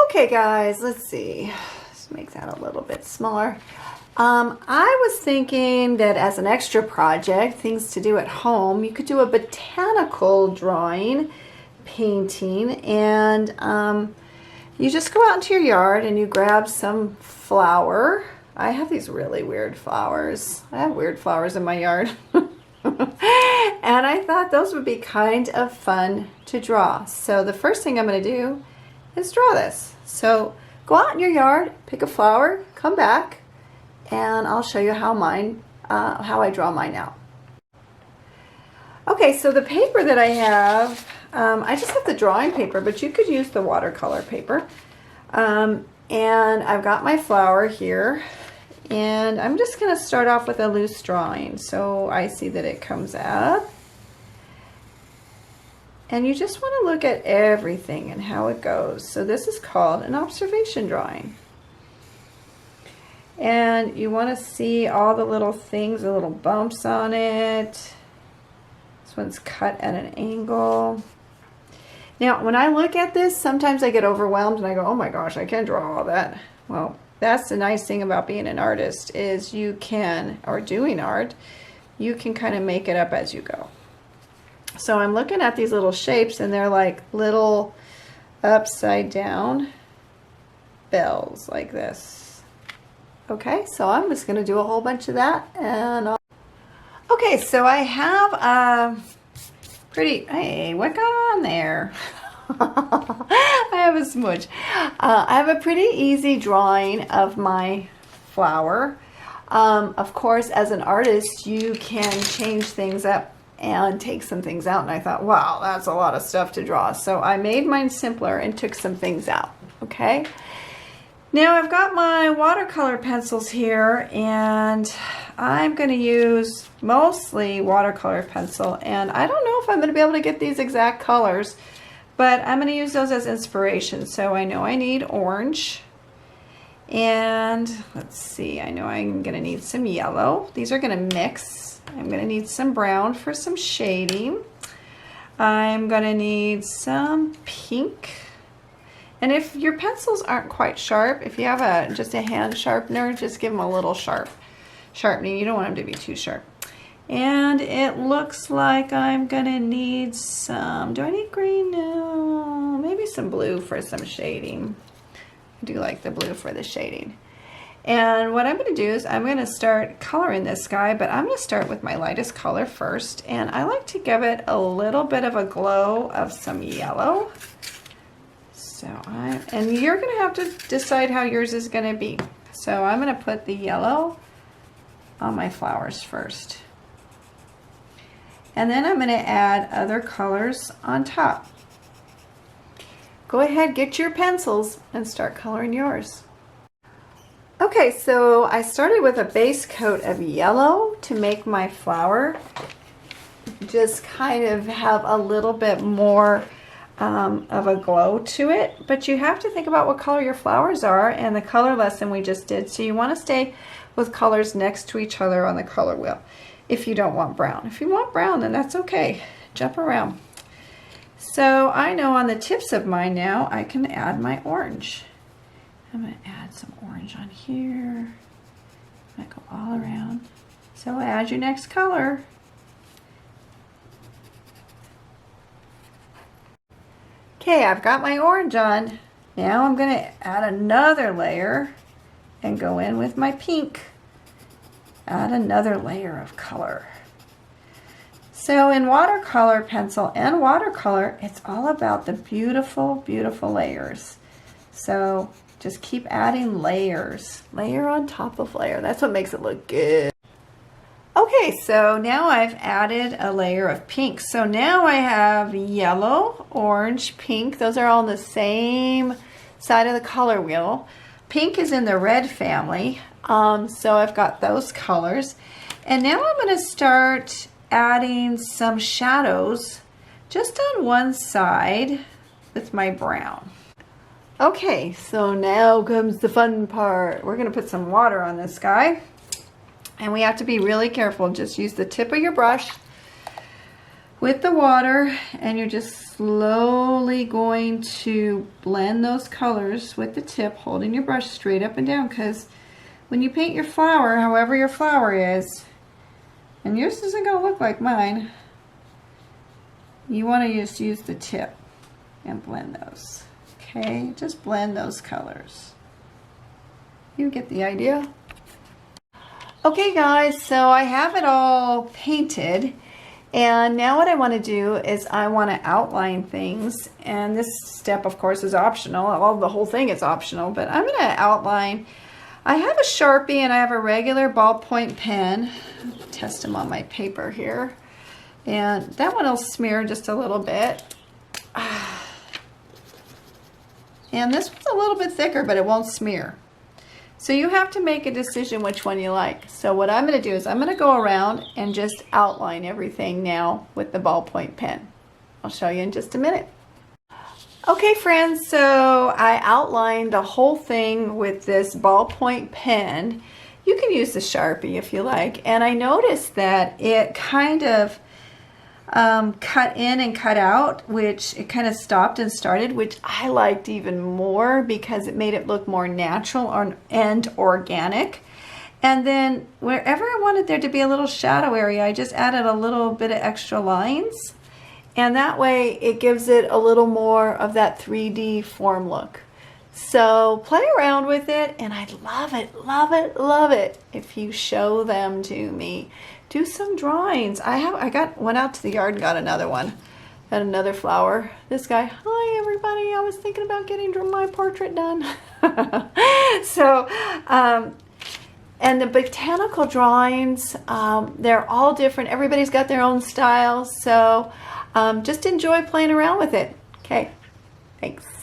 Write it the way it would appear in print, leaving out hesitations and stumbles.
Okay guys, let's see. Let's make that a little bit smaller. I was thinking that as an extra project, things to do at home, you could do a botanical drawing, painting, and you just go out into your yard and you grab some flower. I have these really weird flowers. I have weird flowers in my yard. And I thought those would be kind of fun to draw. So the first thing I'm going to do is draw this. So go out in your yard, pick a flower, come back, and I'll show you how I draw mine out. Okay, so the paper that I have, I just have the drawing paper, but you could use the watercolor paper. And I've got my flower here, and I'm just going to start off with a loose drawing. So I see that it comes up. And you just want to look at everything and how it goes. So this is called an observation drawing. And you want to see all the little things, the little bumps on it. This one's cut at an angle. Now, when I look at this, sometimes I get overwhelmed and I go, oh my gosh, I can't draw all that. Well, that's the nice thing about being an artist is you can, or doing art, you can kind of make it up as you go. So I'm looking at these little shapes and they're like little upside down bells like this. Okay, so I'm just going to do a whole bunch of that. And okay, so I have a pretty, hey, what got on there? I have a smudge. I have a pretty easy drawing of my flower. Of course, as an artist, you can change things up and take some things out, and I thought, wow, that's a lot of stuff to draw. So I made mine simpler and took some things out. Okay, now I've got my watercolor pencils here, and I'm going to use mostly watercolor pencil, and I don't know if I'm going to be able to get these exact colors, but I'm going to use those as inspiration. So I know I need orange, and let's see, I know I'm going to need some yellow. These are going to mix. I'm going to need some brown for some shading. I'm going to need some pink. And if your pencils aren't quite sharp, if you have just a hand sharpener, just give them a little sharpening. You don't want them to be too sharp. And it looks like I'm going to need some, do I need green? No, maybe some blue for some shading. I do like the blue for the shading. And what I'm going to do is I'm going to start coloring this guy, but I'm going to start with my lightest color first. And I like to give it a little bit of a glow of some yellow. So and you're going to have to decide how yours is going to be. So I'm going to put the yellow on my flowers first. And then I'm going to add other colors on top. Go ahead, get your pencils and start coloring yours. Okay, so I started with a base coat of yellow to make my flower just kind of have a little bit more of a glow to it. But you have to think about what color your flowers are and the color lesson we just did. So you want to stay with colors next to each other on the color wheel if you don't want brown. If you want brown, then that's okay. Jump around. So I know on the tips of mine now I can add my orange. I'm going to add some orange on here. I go all around. So add your next color. Okay, I've got my orange on. Now I'm going to add another layer and go in with my pink. Add another layer of color. So in watercolor pencil and watercolor, it's all about the beautiful, beautiful layers. So just keep adding layers, layer on top of layer. That's what makes it look good. Okay, so now I've added a layer of pink. So now I have yellow, orange, pink. Those are all on the same side of the color wheel. Pink is in the red family, so I've got those colors. And now I'm going to start adding some shadows just on one side with my brown. Okay, so now comes the fun part. We're going to put some water on this guy. And we have to be really careful. Just use the tip of your brush with the water, and you're just slowly going to blend those colors with the tip, holding your brush straight up and down, because when you paint your flower, however your flower is, and yours isn't going to look like mine, you want to just use the tip and blend those. Okay, just blend those colors. You get the idea. Okay guys, so I have it all painted, and now what I want to do is I want to outline things, and this step of course is optional. The whole thing is optional, but I'm going to outline. I have a Sharpie and I have a regular ballpoint pen. Test them on my paper here, and that one will smear just a little bit. And this one's a little bit thicker, but it won't smear. So you have to make a decision which one you like. So what I'm going to do is I'm going to go around and just outline everything now with the ballpoint pen. I'll show you in just a minute. Okay friends, so I outlined the whole thing with this ballpoint pen. You can use the Sharpie if you like. And I noticed that it kind of cut in and cut out, which it kind of stopped and started, which I liked even more because it made it look more natural and organic. And then wherever I wanted there to be a little shadow area, I just added a little bit of extra lines, and that way it gives it a little more of that 3D form look. So play around with it, and I'd love it, love it if you show them to me. Do some drawings. Went out to the yard and got another one. Got another flower. This guy, hi everybody, I was thinking about getting my portrait done. So, and the botanical drawings, they're all different. Everybody's got their own style. So just enjoy playing around with it. Okay, thanks.